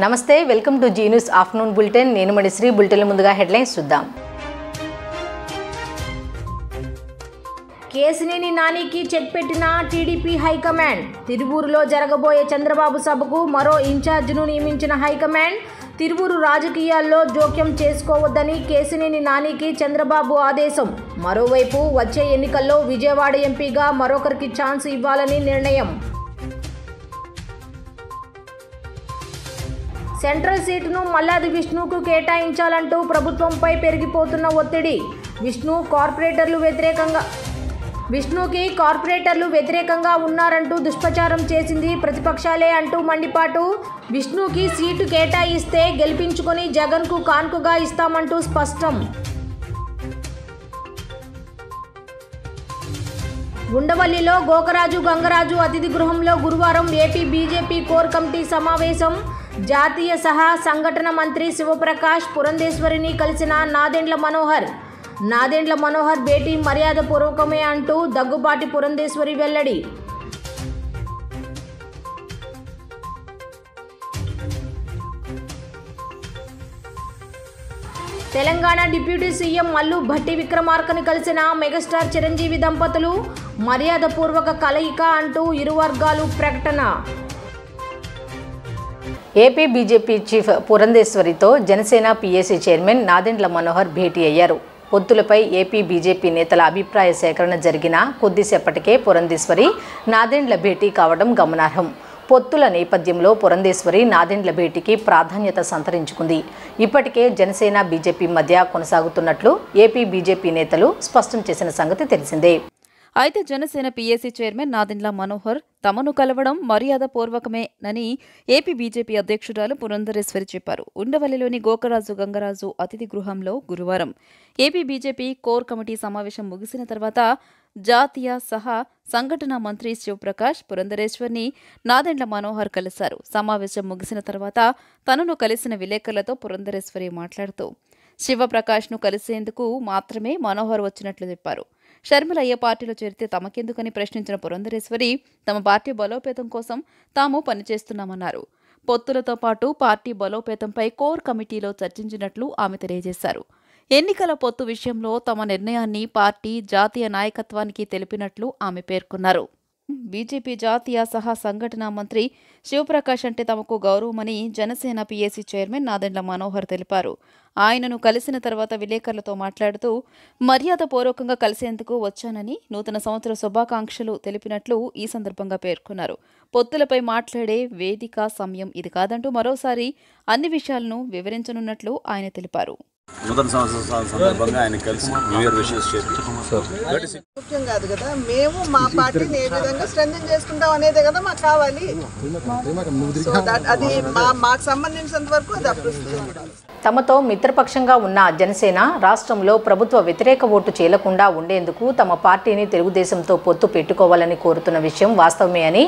నమస్తే, welcome to Zee News afternoon bulletin. నేను Manishri. Bulletin ముందుగా హెడ్లైన్స్ చూద్దాం. కేసినేని నానికి చెక్ పెట్టిన టీడీపీ హైకమాండ్. తిరువూరులో జరగబోయే చంద్రబాబు సభకు మరో ఇన్ఛార్జిను నియమించిన హైకమాండ్. తిరువూరు రాజకీయాల్లో జోక్యం చేసుకోవద్దని కేసినేని నానికి చంద్రబాబు ఆదేశం. మరోవైపు వచ్చే ఎన్నికల్లో విజయవాడ ఎంపీగా మరొకరికి ఛాన్స్ ఇవ్వాలని నిర్ణయం. సెంట్రల్ సీటును మల్లాది విష్ణుకు కేటాయించాలంటూ ప్రభుత్వంపై పెరిగిపోతున్న ఒత్తిడి. విష్ణుకి కార్పొరేటర్లు వ్యతిరేకంగా ఉన్నారంటూ దుష్ప్రచారం చేసింది ప్రతిపక్షాలే అంటూ మండిపాటు. విష్ణుకి సీటు కేటాయిస్తే గెలిపించుకొని జగన్కు కాన్పుగా ఇస్తామంటూ స్పష్టం. ఉండవల్లిలో గోకరాజు గంగరాజు అతిథి గృహంలో గురువారం ఏపీ బీజేపీ కోర్ కమిటీ సమావేశం. జాతీయ సహా సంఘటన మంత్రి శివప్రకాష్ పురంధేశ్వరిని కలిసిన నాదెండ్ల మనోహర్ భేటీ మర్యాదపూర్వకమే అంటూ దగ్గుబాటి పురంధేశ్వరి వెల్లడి. తెలంగాణ డిప్యూటీ సీఎం మల్లు భట్టి విక్రమార్కని కలిసిన మెగాస్టార్ చిరంజీవి దంపతులు. మర్యాదపూర్వక కలయిక అంటూ ఇరు వర్గాలు ప్రకటన. ఏపీ బీజేపీ చీఫ్ పురంధేశ్వరితో జనసేన పీఏసీ చైర్మన్ నాదెండ్ల మనోహర్ భేటీ అయ్యారు. పొత్తులపై ఏపీ బీజేపీ నేతల అభిప్రాయ సేకరణ జరిగిన కొద్దిసేపటికే పురంధేశ్వరి నాదెండ్ల భేటీ కావడం గమనార్హం. పొత్తుల నేపథ్యంలో పురంధేశ్వరి నాదెండ్ల భేటీకి ప్రాధాన్యత సంతరించుకుంది. ఇప్పటికే జనసేన బీజేపీ మధ్య కొనసాగుతున్నట్లు ఏపీ బీజేపీ నేతలు స్పష్టం చేసిన సంగతి తెలిసిందే. అయితే జనసేన పీఏసీ చైర్మన్ నాదెండ్ల మనోహర్ తమను కలవడం మర్యాదపూర్వకమేనని ఏపీ బీజేపీ అధ్యక్షురాలు పురంధరేశ్వరి చెప్పారు. ఉండవల్లిలోని గోకరాజు గంగరాజు అతిథి గృహంలో గురువారం ఏపీ బీజేపీ కోర్ కమిటీ సమావేశం ముగిసిన తర్వాత జాతీయ సహా సంఘటన మంత్రి శివప్రకాష్ పురంధరేశ్వర్ని నాదెండ్ల మనోహర్ కలిశారు. సమావేశం ముగిసిన తర్వాత తనను కలిసిన విలేకరులతో పురంధరేశ్వరి మాట్లాడుతూ శివప్రకాష్ను కలిసేందుకు మాత్రమే మనోహర్ వచ్చినట్లు చెప్పారు. షర్మిల ఏ పార్టీలో చేరితే తమకెందుకని ప్రశ్నించిన పురంధరేశ్వరి తమ పార్టీ బలోపేతం కోసం తాము పనిచేస్తున్నామన్నారు. పొత్తులతో పాటు పార్టీ బలోపేతంపై కోర్ కమిటీలో చర్చించినట్లు ఆమె తెలియజేశారు. ఎన్నికల పొత్తు విషయంలో తమ నిర్ణయాన్ని పార్టీ జాతీయ నాయకత్వానికి తెలిపినట్లు ఆమె పేర్కొన్నారు. బీజేపీ జాతీయ సహా సంఘటన మంత్రి శివప్రకాష్ అంటే తమకు గౌరవమని జనసేన పీఏసీ చైర్మన్ నాదెండ్ల మనోహర్ తెలిపారు. ఆయనను కలిసిన తర్వాత విలేకరులతో మాట్లాడుతూ మర్యాదపూర్వకంగా కలిసేందుకు వచ్చానని నూతన సంవత్సర శుభాకాంక్షలు తెలిపినట్లు ఈ సందర్భంగా పేర్కొన్నారు. పొత్తులపై మాట్లాడే వేదిక సమయం ఇది కాదంటూ మరోసారి అన్ని విషయాలను వివరించనున్నట్లు ఆయన తెలిపారు. నూతన సంవత్సరం సందర్భంగా ఆయన కలిసి న్యూ ఇయర్ విషెస్ ముఖ్యం కాదు కదా, మేము మా పార్టీని ఏ విధంగా స్ట్రెంథెన్ చేసుకుంటాం అనేదే కదా మాకు కావాలి. అది మాకు సంబంధించినంత వరకు అది అప్రస్తుతం. తమతో మిత్రపక్షంగా ఉన్న జనసేన రాష్ట్రంలో ప్రభుత్వ వ్యతిరేక ఓటు చేయకుండా ఉండేందుకు తమ పార్టీని తెలుగుదేశంతో పొత్తు పెట్టుకోవాలని కోరుతున్న విషయం వాస్తవమే అని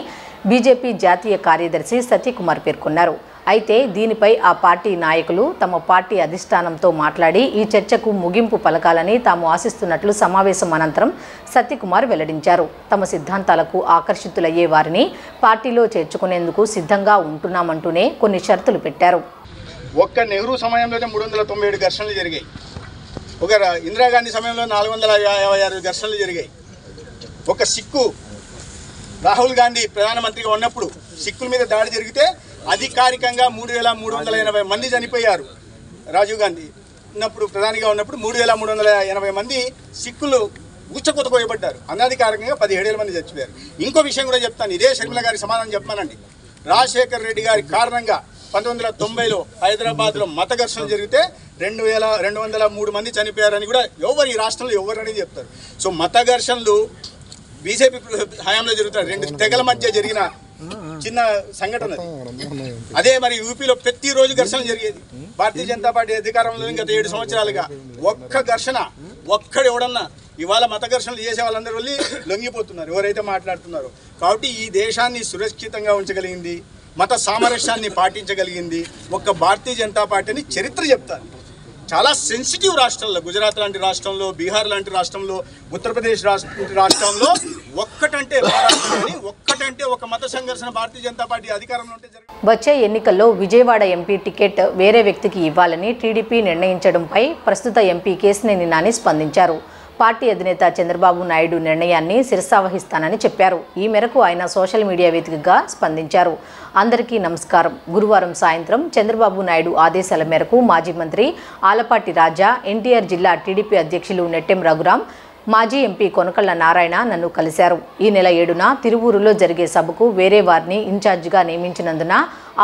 బీజేపీ జాతీయ కార్యదర్శి సత్యకుమార్ పేర్కొన్నారు. అయితే దీనిపై ఆ పార్టీ నాయకులు తమ పార్టీ అధిష్టానంతో మాట్లాడి ఈ చర్చకు ముగింపు పలకాలని తాము ఆశిస్తున్నట్లు సమావేశం అనంతరం సత్యకుమార్ వెల్లడించారు. తమ సిద్ధాంతాలకు ఆకర్షితులయ్యే వారిని పార్టీలో చేర్చుకునేందుకు సిద్ధంగా ఉంటున్నామంటూనే కొన్ని షరతులు పెట్టారు. ఒక్క నెహ్రూ సమయంలోనే 397 ఘర్షణలు జరిగాయి. ఒక ఇందిరాగాంధీ సమయంలో 456 ఘర్షణలు జరిగాయి. ఒక సిక్కు రాహుల్ గాంధీ ప్రధానమంత్రిగా ఉన్నప్పుడు సిక్కుల మీద దాడి జరిగితే అధికారికంగా 3380 మంది చనిపోయారు. రాజీవ్ గాంధీ ఉన్నప్పుడు ప్రధానిగా ఉన్నప్పుడు 3380 మంది సిక్కులు ఉచ్చకొత కోయబడ్డారు. అనధికారికంగా 17,000 మంది చచ్చిపోయారు. ఇంకో విషయం కూడా చెప్తాను, ఇదే షర్మిల గారికి సమాధానం చెప్పానండి. రాజశేఖర్ రెడ్డి గారి కారణంగా 1990లో హైదరాబాద్లో మత ఘర్షణలు జరిగితే 2203 మంది చనిపోయారని కూడా ఎవరు ఈ రాష్ట్రంలో ఎవరు అనేది చెప్తారు. సో మత ఘర్షణలు బీజేపీ హయాంలో జరుగుతాయి. 2 తెగల మధ్య జరిగిన చిన్న సంఘటన. అదే మరి యూపీలో ప్రతిరోజు ఘర్షణ జరిగేది. భారతీయ జనతా పార్టీ అధికారంలో గత 7 సంవత్సరాలుగా ఒక్క ఘర్షణ ఎవడన్నా ఇవాళ మత ఘర్షణలు చేసే వాళ్ళందరూ వెళ్ళి లొంగిపోతున్నారు ఎవరైతే మాట్లాడుతున్నారో. కాబట్టి ఈ దేశాన్ని సురక్షితంగా ఉంచగలిగింది, మత సామరస్యాన్ని పాటించగలిగింది ఒక్క భారతీయ జనతా పార్టీని చరిత్ర చెప్తారు. చాలా సెన్సిటివ్ రాష్ట్రాల్లో, గుజరాత్ లాంటి రాష్ట్రంలో, బీహార్ లాంటి రాష్ట్రంలో, ఉత్తరప్రదేశ్ రాష్ట్రంలో ఒక్కటంటే ఒక మత సంఘర్షణ భారతీయ జనతా పార్టీ అధికారంలో ఉంటే వచ్చే ఎన్నికల్లో విజయవాడ ఎంపీ టికెట్ వేరే వ్యక్తికి ఇవ్వాలని టీడీపీ నిర్ణయించడంపై ప్రస్తుత ఎంపీ కేశినేని నాని స్పందించారు. పార్టీ అధినేత చంద్రబాబు నాయుడు నిర్ణయాన్ని శిరసావహిస్తానని చెప్పారు. ఈ మేరకు ఆయన సోషల్ మీడియా వేదికగా స్పందించారు. అందరికీ నమస్కారం. గురువారం సాయంత్రం చంద్రబాబు నాయుడు ఆదేశాల మేరకు మాజీ మంత్రి ఆలపాటి రాజా, ఎన్టీఆర్ జిల్లా టీడీపీ అధ్యక్షులు నెట్టెం రఘురాం, మాజీ ఎంపీ కొనకళ్ళ నారాయణ నన్ను కలిశారు. ఈ నెల 7న తిరువూరులో జరిగే సభకు వేరే వారిని ఇన్ఛార్జిగా నియమించినందున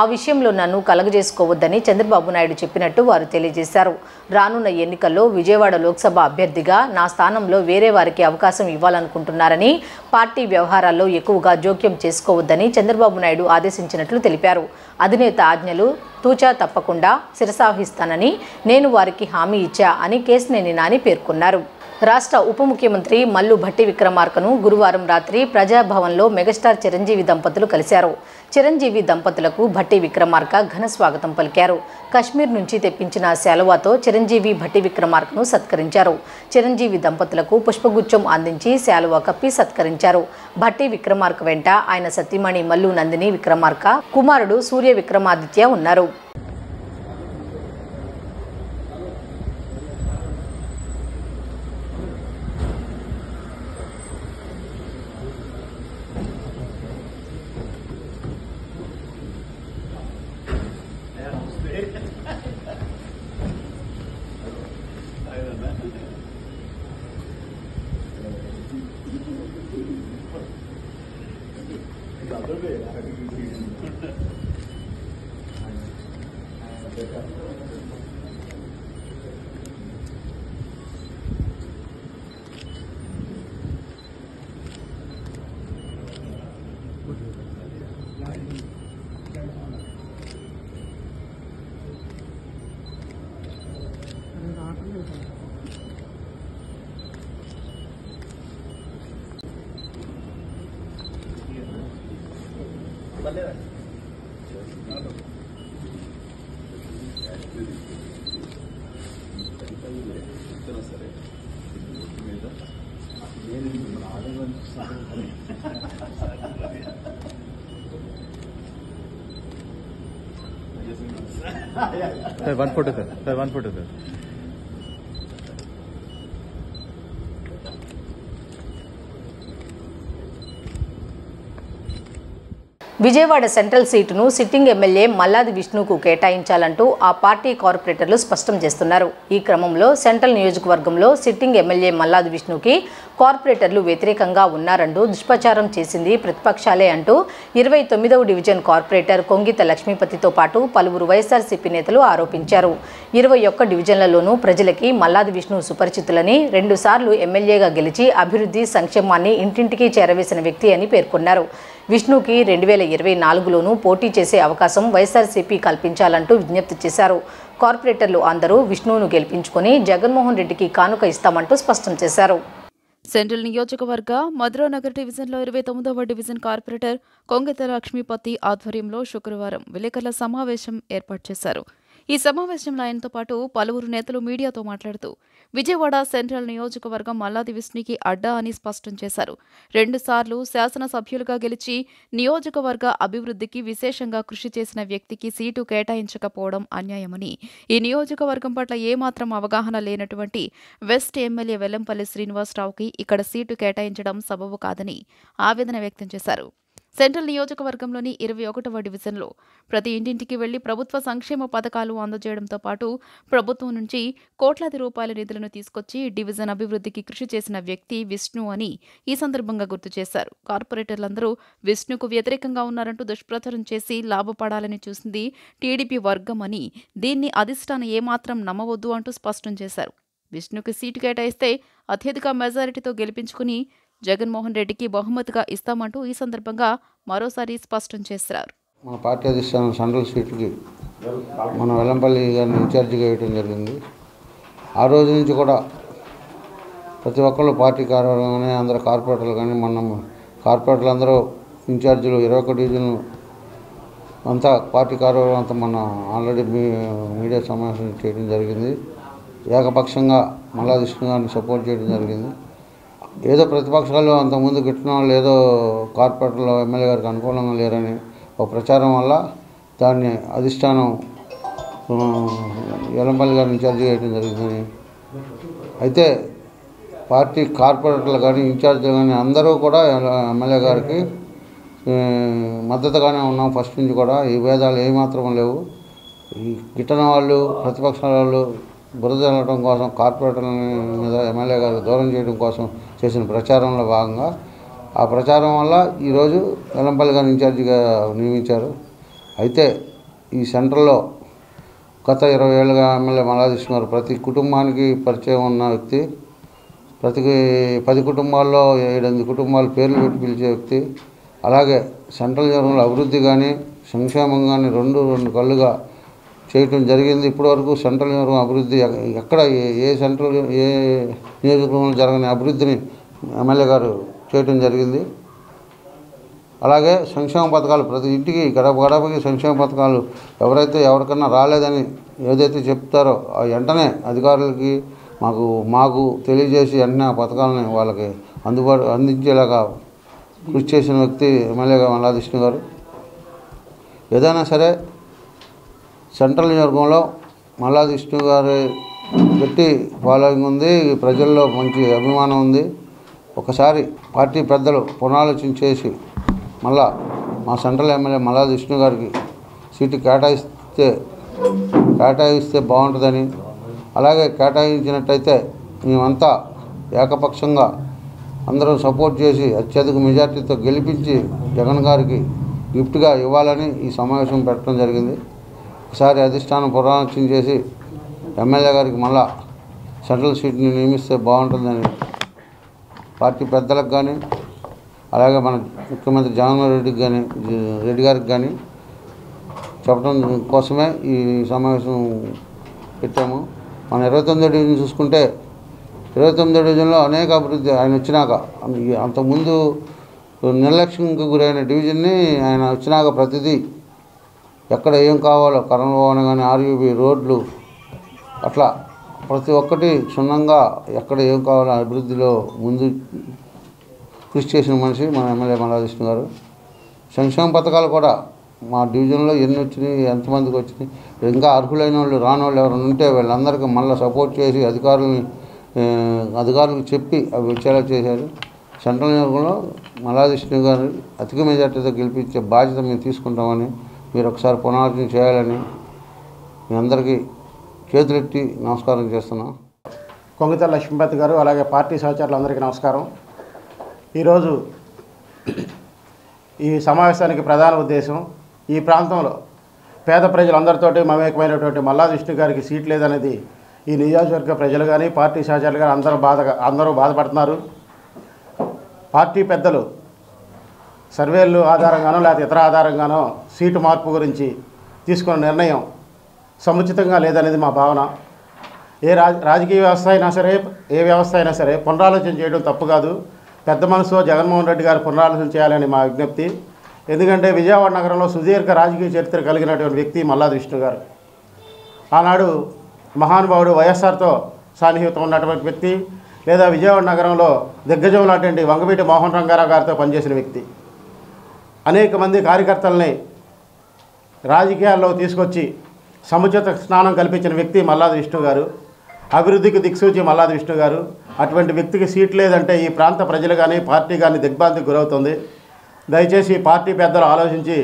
ఆ విషయంలో నన్ను కలగజేసుకోవద్దని చంద్రబాబు నాయుడు చెప్పినట్టు వారు తెలియజేశారు. రానున్న ఎన్నికల్లో విజయవాడ లోక్సభ అభ్యర్థిగా నా స్థానంలో వేరే వారికి అవకాశం ఇవ్వాలనుకుంటున్నారని, పార్టీ వ్యవహారాల్లో ఎక్కువగా జోక్యం చేసుకోవద్దని చంద్రబాబు నాయుడు ఆదేశించినట్లు తెలిపారు. అధినేత ఆజ్ఞలు తూచా తప్పకుండా శిరసావహిస్తానని నేను వారికి హామీ ఇచ్చా అని కేశినేని నాని పేర్కొన్నారు. రాష్ట్ర ఉప ముఖ్యమంత్రి మల్లు భట్టి విక్రమార్కను గురువారం రాత్రి ప్రజాభవన్లో మెగాస్టార్ చిరంజీవి దంపతులు కలిశారు. చిరంజీవి దంపతులకు భట్టి విక్రమార్క ఘన స్వాగతం పలికారు. కశ్మీర్ నుంచి తెప్పించిన శాలువాతో చిరంజీవి భట్టి విక్రమార్కను సత్కరించారు. చిరంజీవి దంపతులకు పుష్పగుచ్చం అందించి శాలువా కప్పి సత్కరించారు. భట్టి విక్రమార్క వెంట ఆయన సతీమణి మల్లు నందిని విక్రమార్క, కుమారుడు సూర్య విక్రమాదిత్య ఉన్నారు. One photo, sir. One photo, sir. Vijayawada central సీటును సిట్టింగ్ ఎమ్మెల్యే మల్లాది విష్ణుకు కేటాయించాలంటూ ఆ పార్టీ కార్పొరేటర్లు స్పష్టం చేస్తున్నారు. ఈ క్రమంలో సెంట్రల్ నియోజకవర్గంలో సిట్టింగ్ ఎమ్మెల్యే మల్లాది విష్ణుకి కార్పొరేటర్లు వ్యతిరేకంగా ఉన్నారంటూ దుష్ప్రచారం చేసింది ప్రతిపక్షాలే అంటూ 29వ డివిజన్ కార్పొరేటర్ కొంగిత లక్ష్మీపతితో పాటు పలువురు వైఎస్ఆర్సీపీ నేతలు ఆరోపించారు. 21 డివిజన్లలోనూ ప్రజలకి మల్లాది విష్ణు సుపరిచితులని, 2 సార్లు ఎమ్మెల్యేగా గెలిచి అభివృద్ధి సంక్షేమాన్ని ఇంటింటికి చేరవేసిన వ్యక్తి అని పేర్కొన్నారు. విష్ణుకి 2024లోనూ పోటీ చేసే అవకాశం వైఎస్ఆర్సీపీ కల్పించాలంటూ విజ్ఞప్తి చేశారు. కార్పొరేటర్లు అందరూ విష్ణువును గెలిపించుకొని జగన్మోహన్ రెడ్డికి కానుక ఇస్తామంటూ స్పష్టం చేశారు. సెంట్రల్ నియోజకవర్గ మధురానగర్ డివిజన్లో 29వ డివిజన్ కార్పొరేటర్ కొంగెత లక్ష్మీపతి ఆధ్వర్యంలో శుక్రవారం విలేకరుల సమావేశం ఏర్పాటు చేశారు. ఈ సమావేశంలో ఆయనతో పాటు పలువురు నేతలు మీడియాతో మాట్లాడుతూ విజయవాడ సెంట్రల్ నియోజకవర్గం మల్లాది విష్ణుకి అడ్డా అని స్పష్టం చేశారు. 2 సార్లు శాసనసభ్యులుగా గెలిచి నియోజకవర్గ అభివృద్ధికి విశేషంగా కృషి చేసిన వ్యక్తికి సీటు కేటాయించకపోవడం అన్యాయమని, ఈ నియోజకవర్గం పట్ల ఏమాత్రం అవగాహన లేనటువంటి వెస్ట్ ఎమ్మెల్యే వెల్లంపల్లి శ్రీనివాసరావుకి ఇక్కడ సీటు కేటాయించడం సబబు కాదని ఆవేదన వ్యక్తం చేశారు. సెంట్రల్ నియోజకవర్గంలోని 21వ డివిజన్లో ప్రతి ఇంటింటికి వెళ్లి ప్రభుత్వ సంక్షేమ పథకాలు అందజేయడంతో పాటు ప్రభుత్వం నుంచి కోట్లాది రూపాయల నిధులను తీసుకొచ్చి డివిజన్ అభివృద్ధికి కృషి చేసిన వ్యక్తి విష్ణు అని ఈ సందర్భంగా గుర్తు చేశారు. కార్పొరేటర్లందరూ విష్ణుకు వ్యతిరేకంగా ఉన్నారంటూ దుష్ప్రచారం చేసి లాభపడాలని చూసింది టీడీపీ వర్గం అని, దీన్ని అధిష్టానం ఏమాత్రం నమ్మవద్దు అంటూ స్పష్టం చేశారు. విష్ణుకి సీటు కేటాయిస్తే అత్యధిక మెజారిటీతో గెలిపించుకుని జగన్మోహన్ రెడ్డికి బహుమతిగా ఇస్తామంటూ ఈ సందర్భంగా మరోసారి స్పష్టం చేశారు. మన పార్టీ అధిష్టానం సెంట్రల్ సీట్కి మన వెల్లంపల్లి గారిని ఇన్ఛార్జిగా వేయడం జరిగింది. ఆ రోజు నుంచి కూడా ప్రతి ఒక్కళ్ళు పార్టీ కార్యవర్గం కానీ అందరు కార్పొరేటర్లు కానీ మన కార్పొరేటర్లు అందరూ ఇన్ఛార్జీలు 21 డివిజన్ అంతా పార్టీ కార్యవర్గం అంతా మన ఆల్రెడీ మీడియా సమావేశం చేయడం జరిగింది. ఏకపక్షంగా మల్లాది విష్ణు గారిని సపోర్ట్ చేయడం జరిగింది. ఏదో ప్రతిపక్షాలు అంతకుముందు గిట్టిన వాళ్ళు ఏదో కార్పొరేటర్లో ఎమ్మెల్యే గారికి అనుకూలంగా లేరని ఒక ప్రచారం వల్ల దాన్ని అధిష్టానం ఎల్లంపల్లి గారిని ఇన్ఛార్జ్ చేయడం జరిగిందని. అయితే పార్టీ కార్పొరేటర్లు కానీ ఇన్ఛార్జీలు కానీ అందరూ కూడా ఎమ్మెల్యే గారికి మద్దతుగానే ఉన్నాం. ఫస్ట్ నుంచి కూడా ఈ భేదాలు ఏమాత్రం లేవు. ఈ గిట్టన వాళ్ళు ప్రతిపక్షాల వాళ్ళు బురద చల్లడం కోసం కార్పొరేటర్ల మీద ఎమ్మెల్యే గారికి దూరం చేయడం కోసం చేసిన ప్రచారంలో భాగంగా ఆ ప్రచారం వల్ల ఈరోజు ఎల్లంపల్లి గారిని ఇన్ఛార్జిగా నియమించారు. అయితే ఈ సెంటర్లో గత 20 ఏళ్ళుగా ఎమ్మెల్యే మల్లాది విష్ణు గారు ప్రతి కుటుంబానికి పరిచయం ఉన్న వ్యక్తి. ప్రతి 10 కుటుంబాల్లో 7-8 కుటుంబాలు పేర్లు పెట్టి పిలిచే వ్యక్తి. అలాగే సెంట్రల్ నియోజకవర్గంలో అభివృద్ధి కానీ సంక్షేమం కానీ రెండు కళ్ళుగా చేయటం జరిగింది. ఇప్పటివరకు సెంట్రల్ నియోజకవర్గం అభివృద్ధి ఎక్కడ ఏ సెంట్రల్ ఏ నియోజకవర్గంలో జరగని అభివృద్ధిని ఎమ్మెల్యే గారు చేయటం జరిగింది. అలాగే సంక్షేమ పథకాలు ప్రతి ఇంటికి గడపకి సంక్షేమ పథకాలు ఎవరికన్నా రాలేదని ఏదైతే చెప్తారో ఆ వెంటనే అధికారులకి మాకు తెలియజేసి వెంటనే ఆ పథకాలని వాళ్ళకి అందించేలాగా కృషి చేసిన వ్యక్తి ఎమ్మెల్యేగా మల్లాది విష్ణు గారు. ఏదైనా సరే సెంట్రల్ నియోజకవర్గంలో మల్లాది విష్ణు గారి గట్టి ఫాలోయింగ్ ఉంది, ప్రజల్లో మంచి అభిమానం ఉంది. ఒకసారి పార్టీ పెద్దలు పునరాలోచన చేసి మళ్ళా మా సెంట్రల్ ఎమ్మెల్యే మల్లాది విష్ణు గారికి సీటు కేటాయిస్తే బాగుంటుందని, అలాగే కేటాయించినట్టయితే మేమంతా ఏకపక్షంగా అందరం సపోర్ట్ చేసి అత్యధిక మెజార్టీతో గెలిపించి జగన్ గారికి గిఫ్ట్గా ఇవ్వాలని ఈ సమావేశం పెట్టడం జరిగింది. ఒకసారి అధిష్టానం పునరాలోచన చేసి ఎమ్మెల్యే గారికి మళ్ళా సెంట్రల్ సీట్ని నియమిస్తే బాగుంటుందని పార్టీ పెద్దలకు కానీ అలాగే మన ముఖ్యమంత్రి జగన్మోహన్ రెడ్డి గారికి కానీ చెప్పడం కోసమే ఈ సమావేశం పెట్టాము. మన 29వ డివిజన్ చూసుకుంటే 29వ డివిజన్లో అనేక అభివృద్ధి ఆయన వచ్చినాక, అంతకుముందు నిర్లక్ష్యంకి గురైన డివిజన్ని ఆయన వచ్చినాక ప్రతిదీ ఎక్కడ ఏం కావాలో కరెంట్ భవన్ కానీ ఆర్యూబీ రోడ్లు అట్లా ప్రతి ఒక్కటి క్షుణ్ణంగా ఎక్కడ ఏం కావాలో అభివృద్ధిలో ముందు కృషి చేసిన మనిషి మన ఎమ్మెల్యే మల్లాది విష్ణు గారు. సంక్షేమ పథకాలు కూడా మా డివిజన్లో ఎన్ని వచ్చినాయి, ఎంతమందికి వచ్చినాయి, ఇంకా అర్హులైన వాళ్ళు రాని వాళ్ళు ఎవరైనా ఉంటే వీళ్ళందరికీ మళ్ళీ సపోర్ట్ చేసి అధికారులకు చెప్పి అవి వచ్చేలా చేశారు. సెంట్రల్ నియోజకవర్గంలో మల్లాది విష్ణు గారు అధిక మెజార్టీతో గెలిపించే బాధ్యత మేము తీసుకుంటామని మీరు ఒకసారి పునరాలోచన చేయాలని మీ అందరికీ చేతులెత్తి నమస్కారం చేస్తున్నాం. కొంగతల లక్ష్మీపతి గారు అలాగే పార్టీ సహచరులందరికీ నమస్కారం. ఈరోజు ఈ సమావేశానికి ప్రధాన ఉద్దేశం ఈ ప్రాంతంలో పేద ప్రజలందరితోటి మమేకమైనటువంటి మల్లాది విష్ణు గారికి సీట్ లేదనేది ఈ నియోజకవర్గ ప్రజలు కానీ పార్టీ సహచరులు కానీ అందరూ బాధపడుతున్నారు. పార్టీ పెద్దలు సర్వేలు ఆధారంగానో లేకపోతే ఇతర ఆధారంగానో సీటు మార్పు గురించి తీసుకున్న నిర్ణయం సముచితంగా లేదనేది మా భావన. రాజకీయ వ్యవస్థ అయినా సరే ఏ వ్యవస్థ అయినా సరే పునరాలోచన చేయడం తప్పు కాదు. పెద్ద మనసు జగన్మోహన్ రెడ్డి గారు పునరాలోచన చేయాలని మా విజ్ఞప్తి. ఎందుకంటే విజయవాడ నగరంలో సుదీర్ఘ రాజకీయ చరిత్ర కలిగినటువంటి వ్యక్తి మల్లాది విష్ణు గారు. ఆనాడు మహానుభావుడు వైఎస్ఆర్తో సాన్నిహితం ఉన్నటువంటి వ్యక్తి, లేదా విజయవాడ నగరంలో దిగ్గజం లాంటి వంగవీటి మోహన్ రంగారావు గారితో పనిచేసిన వ్యక్తి. అనేక మంది కార్యకర్తల్ని రాజకీయాల్లో తీసుకొచ్చి సముచిత స్నానం కల్పించిన వ్యక్తి మల్లాది విష్ణు గారు. అభివృద్ధికి దిక్సూచి మల్లాది విష్ణు గారు. అటువంటి వ్యక్తికి సీట్ లేదంటే ఈ ప్రాంత ప్రజలు కానీ పార్టీ కానీ దిగ్భ్రాంతికి గురవుతుంది. దయచేసి పార్టీ పెద్దలు ఆలోచించి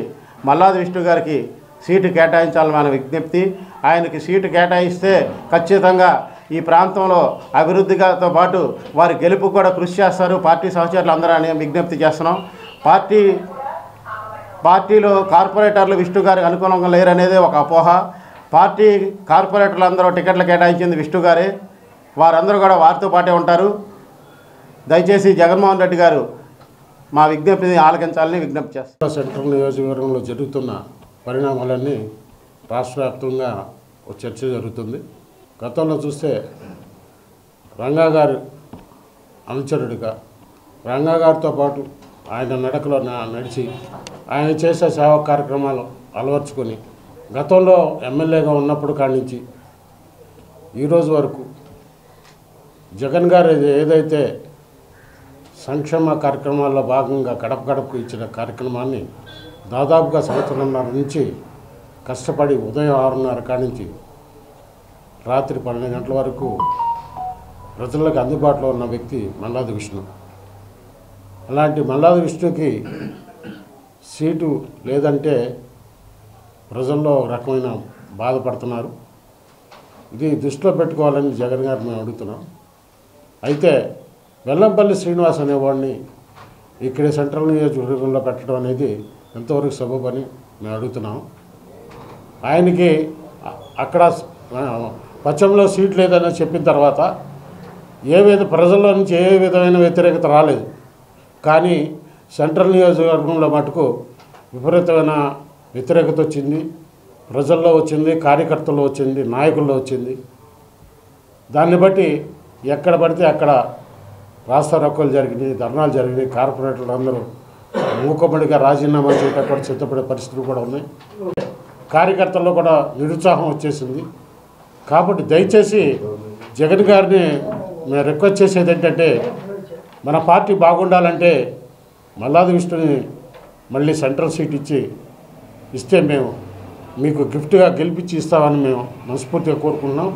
మల్లాది విష్ణు గారికి సీటు కేటాయించాలని మన విజ్ఞప్తి. ఆయనకి సీటు కేటాయిస్తే ఖచ్చితంగా ఈ ప్రాంతంలో అభివృద్ధితో పాటు వారి గెలుపు కూడా కృషి చేస్తారు పార్టీ సహచరులు అందరూ అనే విజ్ఞప్తి చేస్తున్నాం. పార్టీలో కార్పొరేటర్లు విష్ణు గారికి అనుకూలంగా లేరనేదే ఒక అపోహ. పార్టీ కార్పొరేటర్లు అందరూ టికెట్లు కేటాయించింది విష్ణు గారే. వారందరూ కూడా వారితో పాటే ఉంటారు. దయచేసి జగన్మోహన్ రెడ్డి గారు మా విజ్ఞప్తిని ఆలకించాలని విజ్ఞప్తి చేస్తారు. సెంట్రల్ నియోజకవర్గంలో జరుగుతున్న పరిణామాలన్నీ రాష్ట్ర వ్యాప్తంగా ఒక చర్చ జరుగుతుంది. గతంలో చూస్తే రంగా గారు అనుచరుడిగా రంగా గారితో పాటు ఆయన నడకలో నడిచి ఆయన చేసే సేవా కార్యక్రమాలు అలవర్చుకొని గతంలో ఎమ్మెల్యేగా ఉన్నప్పుడు కాడి నుంచి ఈరోజు వరకు జగన్ గారు ఏదైతే సంక్షేమ కార్యక్రమాల్లో భాగంగా గడప గడపకు ఇచ్చిన కార్యక్రమాన్ని దాదాపుగా సంవత్సరంన్నర నుంచి కష్టపడి ఉదయం 6:30 కాడి నుంచి రాత్రి 12 గంటల వరకు ప్రజలకు అందుబాటులో ఉన్న వ్యక్తి మల్లాది విష్ణు. అలాంటి మల్లాది విష్ణుకి సీటు లేదంటే ప్రజల్లో ఒక రకమైన బాధపడుతున్నారు. ఇది దృష్టిలో పెట్టుకోవాలని జగన్ గారు మేము అడుగుతున్నాం. అయితే వెల్లంపల్లి శ్రీనివాస్ అనేవాడిని ఇక్కడే సెంట్రల్ నియోజకవర్గంలో పెట్టడం అనేది ఎంతవరకు సబబని మేము అడుగుతున్నాం. ఆయనకి అక్కడ పశ్చిమలో సీట్ లేదని చెప్పిన తర్వాత ప్రజల్లో నుంచి ఏ విధమైన వ్యతిరేకత రాలేదు. కానీ సెంట్రల్ నియోజకవర్గంలో మటుకు విపరీతమైన వ్యతిరేకత వచ్చింది. ప్రజల్లో వచ్చింది, కార్యకర్తల్లో వచ్చింది, నాయకుల్లో వచ్చింది. దాన్ని బట్టి ఎక్కడ పడితే అక్కడ రాస్తా రోకోలు జరిగినాయి, ధర్నాలు జరిగినాయి. కార్పొరేటర్లు అందరూ మూకబడిగా రాజీనామా చేయటం కూడా సిద్ధపడే పరిస్థితులు కూడా ఉన్నాయి. కార్యకర్తల్లో కూడా నిరుత్సాహం వచ్చేసింది. కాబట్టి దయచేసి జగన్ గారిని మేము రిక్వెస్ట్ చేసేది ఏంటంటే, మన పార్టీ బాగుండాలంటే మల్లాది విష్ణుని మళ్ళీ సెంట్రల్ సీట్ ఇస్తే మేము మీకు గిఫ్ట్గా గెలిపించి ఇస్తామని మేము మనస్ఫూర్తిగా కోరుకుంటున్నాం.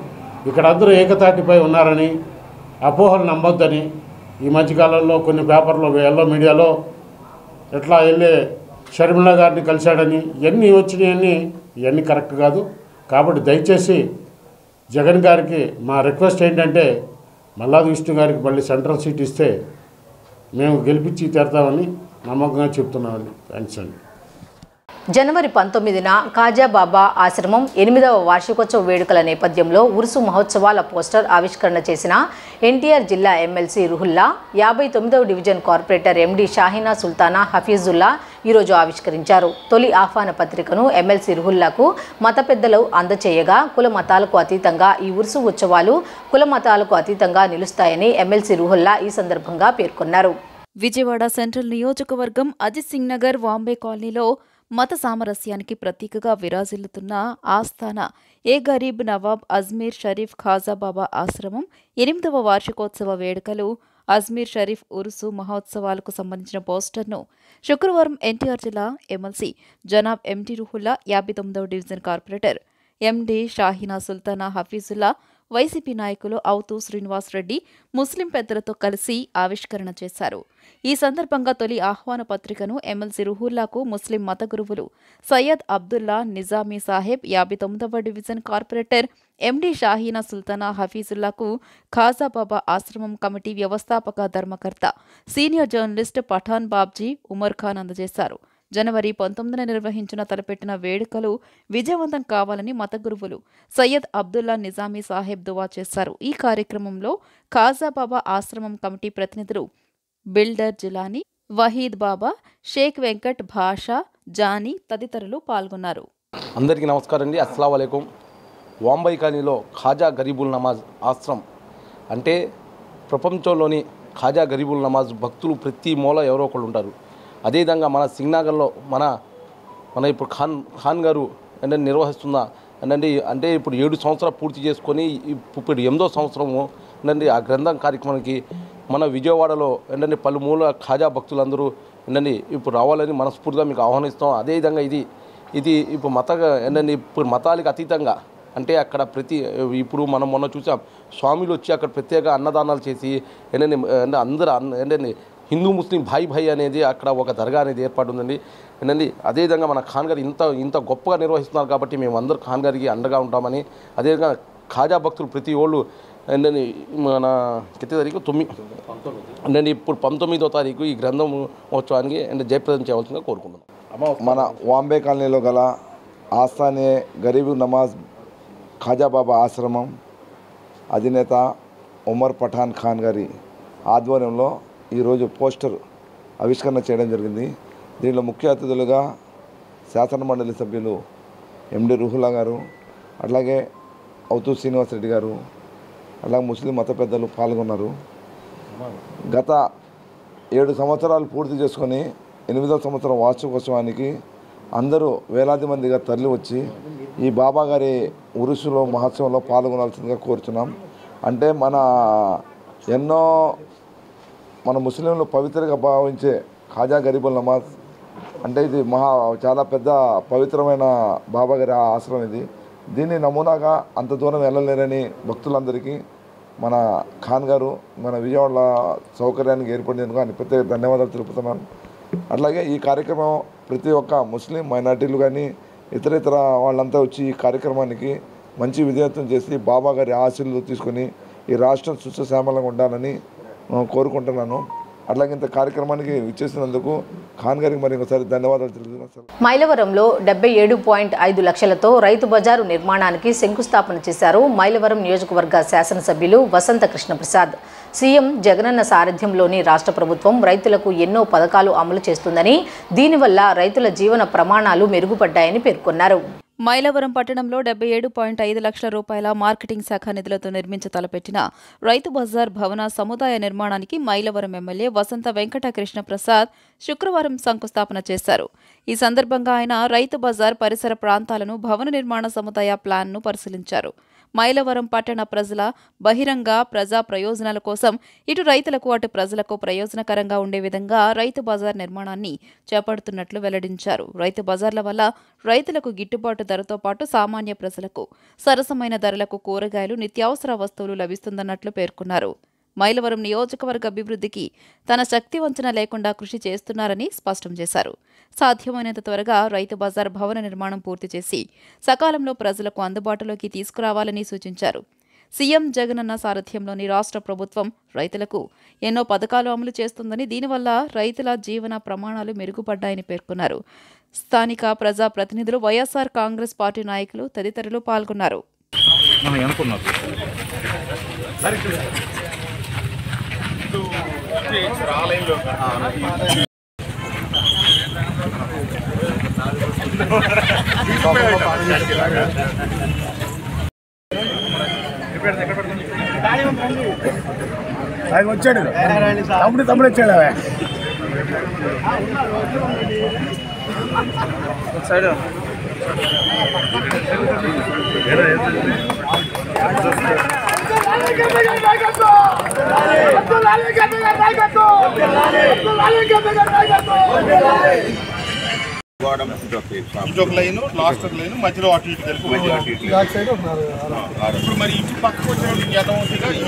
ఇక్కడ అందరూ ఏకతాటిపై ఉన్నారని, అపోహలు నమ్మొద్దని ఈ మధ్యకాలంలో కొన్ని పేపర్లో ఎల్లో మీడియాలో ఎట్లా వెళ్ళే షర్మిల గారిని కలిశాడని ఇవన్నీ వచ్చినాయన్నీ ఇవన్నీ కరెక్ట్ కాదు. కాబట్టి దయచేసి జగన్ గారికి మా రిక్వెస్ట్ ఏంటంటే, మల్లాది విష్ణు గారికి మళ్ళీ సెంట్రల్ సీట్ ఇస్తే మేము గెలిపించి తీరుతామని నమ్మకంగా చెప్తున్నామని. థ్యాంక్స్ అండి. జనవరి 19న ఖాజాబాబా ఆశ్రమం 8వ వార్షికోత్సవ వేడుకల నేపథ్యంలో ఉరుసు మహోత్సవాల పోస్టర్ ఆవిష్కరణ చేసిన ఎన్టీఆర్ జిల్లా ఎమ్మెల్సీ రుహుల్లా 59వ division corporator MD Shaheena Sultana Hafeezulla ఈరోజు ఆవిష్కరించారు. తొలి ఆహ్వాన పత్రికను ఎమ్మెల్సీ రుహుల్లాకు మత పెద్దలు అందచేయగా కుల మతాలకు అతీతంగా ఈ ఉరుసు ఉత్సవాలు కుల మతాలకు అతీతంగా నిలుస్తాయని ఎమ్మెల్సీ రుహుల్లా ఈ సందర్భంగా పేర్కొన్నారు. విజయవాడ సెంట్రల్ నియోజకవర్గం అజిత్ సింగ్ నగర్ వాంబే కాలనీలో మత సామరస్యానికి ప్రతీకగా విరాజిల్లుతున్న ఆస్థాన ఏ గరీబ్ నవాబ్ అజ్మీర్ షరీఫ్ ఖాజాబాబా ఆశ్రమం 8వ వార్షికోత్సవ వేడుకలు అజ్మీర్ షరీఫ్ ఉరుసు మహోత్సవాలకు సంబంధించిన పోస్టర్ను శుక్రవారం ఎన్టీఆర్ జిల్లా ఎమ్మెల్సీ జనాబ్ ఎంటీ రుహుల్లా 59వ division corporator MD Shaheena Sultana Hafeezulla YCP నాయకులు అవుతూ శ్రీనివాస్ రెడ్డి ముస్లిం పెద్దలతో కలిసి ఆవిష్కరణ చేశారు. ఈ సందర్భంగా తొలి ఆహ్వాన పత్రికను ఎమ్మెల్సీ రుహుల్లాకు ముస్లిం మత గురువులు సయ్యద్ అబ్దుల్లా నిజామీ సాహెబ్ 59వ division corporator MD Shaheena Sultana హఫీజుల్లాకు ఖాజాబాబా ఆశ్రమం కమిటీ వ్యవస్థాపక ధర్మకర్త సీనియర్ జర్నలిస్ట్ పఠాన్ బాబ్జీ ఉమర్ ఖాన్ అందజేశారు. జనవరి 19న నిర్వహించిన తలపెట్టిన వేడుకలు విజయవంతం కావాలని మత గురువులు సయ్యద్ అబ్దుల్లా నిజామీ సాహెబ్ దువా చేశారు. ఈ కార్యక్రమంలో ఖాజాబాబా ఆశ్రమం కమిటీ ప్రతినిధులు బిల్డర్ జిలానీ, వహీద్ బాబా, షేక్ వెంకట్ భాషా, జానీ తదితరులు పాల్గొన్నారు. అందరికీ నమస్కారం అండి. అస్సలాము అలైకుం. వాంబై కాలనీలో ఖాజా గరీబుల్ నమాజ్ ఆశ్రమం అంటే ప్రపంచంలోని ఖాజా గరీబుల్ నమాజ్ భక్తులు ప్రతి మూల ఎవరో ఒకళ్ళు ఉంటారు. అదేవిధంగా మన సింగ్నగర్లో మన ఇప్పుడు ఖాన్ గారు అంటే నిర్వహిస్తున్న అంటే ఇప్పుడు 7 సంవత్సరాలు పూర్తి చేసుకొని ఇప్పుడు 8వ సంవత్సరము ఏంటంటే ఆ గ్రంథం కార్యక్రమానికి మన విజయవాడలో ఏంటంటే పలుమూల ఖాజా భక్తులందరూ ఏంటంటే ఇప్పుడు రావాలని మనస్ఫూర్తిగా మీకు ఆహ్వానిస్తాం. అదేవిధంగా ఇది ఇప్పుడు ఏంటంటే ఇప్పుడు మతాలకు అతీతంగా అంటే అక్కడ ఇప్పుడు మనం మొన్న చూసాం స్వామిలు వచ్చి అక్కడ ప్రత్యేక అన్నదానాలు చేసి ఏంటంటే అందరూ ఏంటంటే హిందూ ముస్లిం భాయ్ అనేది అక్కడ ఒక దర్గా అనేది ఏర్పాటు ఉందండి. ఏంటండి అదేవిధంగా మన ఖాన్ గారు ఇంత గొప్పగా నిర్వహిస్తున్నారు కాబట్టి మేము అందరూ ఖాన్ గారికి అండగా ఉంటామని, అదేవిధంగా ఖాజా భక్తులు ప్రతి ఓళ్ళు ఏంటండి మన కింద తారీఖు 9 అంటే ఇప్పుడు 19వ తారీఖు ఈ గ్రంథం మహోత్సవానికి అంటే జయప్రదం చేయవలసిందిగా కోరుకుంటున్నాం. మన వాంబే కాలనీలో గల ఆస్థానే గరీబ్ నమాజ్ ఖాజాబాబా ఆశ్రమం అధినేత ఉమర్ పఠాన్ ఖాన్ గారి ఆధ్వర్యంలో ఈరోజు పోస్టర్ ఆవిష్కరణ చేయడం జరిగింది. దీనిలో ముఖ్య అతిథులుగా శాసనమండలి సభ్యులు ఎండి రుహుల్లా గారు, అట్లాగే అవుతూ శ్రీనివాస్ రెడ్డి గారు, అలాగే ముస్లిం మత పెద్దలు పాల్గొన్నారు. గత 7 సంవత్సరాలు పూర్తి చేసుకొని 8వ సంవత్సరం వార్షికోత్సవానికి అందరూ వేలాది మందిగా తరలి వచ్చి ఈ బాబా గారి ఉరుసులో మహోత్సవంలో పాల్గొనాల్సిందిగా కోరుతున్నాం. అంటే మన ఎన్నో మన ముస్లింలు పవిత్రంగా భావించే ఖాజా గరీబుల్ నమాజ్ అంటే ఇది చాలా పెద్ద పవిత్రమైన బాబా గారి ఆశ్రమం ఇది. దీన్ని నమూనాగా అంత దూరం వెళ్ళలేరని భక్తులందరికీ మన ఖాన్ గారు మన విజయవాడ సౌకర్యానికి ఏర్పడినందుకు ఆయన ప్రత్యేక ధన్యవాదాలు తెలుపుతున్నాను. అట్లాగే ఈ కార్యక్రమం ప్రతి ఒక్క ముస్లిం మైనార్టీలు కానీ ఇతర వాళ్ళంతా వచ్చి ఈ కార్యక్రమానికి మంచి విజయవంతం చేసి బాబా గారి ఆశీస్సులు తీసుకొని ఈ రాష్ట్రం సుశ్రశామలంగా ఉండాలని కోరుకుంటున్నాను. అట్లాగే ఇంత కార్యక్రమానికి ఇచ్చేసినందుకు ఖాన్ గారికి మరి ఒకసారి ధన్యవాదాలు తెలుపుతున్నాను. మైలవరంలో 77.5 లక్షలతో రైతు బజారు నిర్మాణానికి శంకుస్థాపన చేశారు మైలవరం నియోజకవర్గ శాసనసభ్యులు వసంత కృష్ణప్రసాద్. సీఎం జగనన్న సారథ్యంలోని రాష్ట్ర ప్రభుత్వం రైతులకు ఎన్నో పథకాలు అమలు చేస్తుందని, దీనివల్ల రైతుల జీవన ప్రమాణాలు మెరుగుపడ్డాయని పేర్కొన్నారు. మైలవరం పట్టణంలో 77.5 లక్షల రూపాయల మార్కెటింగ్ శాఖ నిధులతో నిర్మించ తలపెట్టిన రైతు బజార్ భవన సముదాయ నిర్మాణానికి మైలవరం ఎమ్మెల్యే వసంత వెంకట కృష్ణప్రసాద్ శుక్రవారం శంకుస్థాపన చేశారు. ఈ సందర్భంగా ఆయన రైతు బజార్ పరిసర ప్రాంతాలను భవన నిర్మాణ సముదాయ ప్లాన్ను పరిశీలించారు. మైలవరం పట్టణ ప్రజల బహిరంగ ప్రజా ప్రయోజనాల కోసం ఇటు రైతులకు అటు ప్రజలకు ప్రయోజనకరంగా ఉండే విధంగా రైతు బజార్ నిర్మాణాన్ని చేపడుతున్నట్లు వెల్లడించారు. రైతు బజార్ల వల్ల రైతులకు గిట్టుబాటు ధరతో పాటు సామాన్య ప్రజలకు సరసమైన ధరలకు కూరగాయలు, నిత్యావసర వస్తువులు లభిస్తుందన్నట్లు పేర్కొన్నారు. మైలవరం నియోజకవర్గ అభివృద్ధికి తన శక్తి వంచన లేకుండా కృషి చేస్తున్నారని స్పష్టం చేశారు. సాధ్యమైనంత త్వరగా రైతు బజార్ భవన నిర్మాణం పూర్తి చేసి సకాలంలో ప్రజలకు అందుబాటులోకి తీసుకురావాలని సూచించారు. సీఎం జగనన్న సారథ్యంలోని రాష్ట్ర ప్రభుత్వం రైతులకు ఎన్నో పథకాలు అమలు చేస్తుందని, దీనివల్ల రైతుల జీవన ప్రమాణాలు మెరుగుపడ్డాయని పేర్కొన్నారు. స్థానిక ప్రజా ప్రతినిధులు, వైఎస్ఆర్ కాంగ్రెస్ పార్టీ నాయకులు తదితరులు పాల్గొన్నారు. ఆయన వచ్చాడు, తమ్ముడు వచ్చాడు. ఇటు లైన్, లాస్ట్ లైన్, మధ్యలో అటు ఇటు కలిపి ఇప్పుడు మరి ఇటు పక్కకు వచ్చిన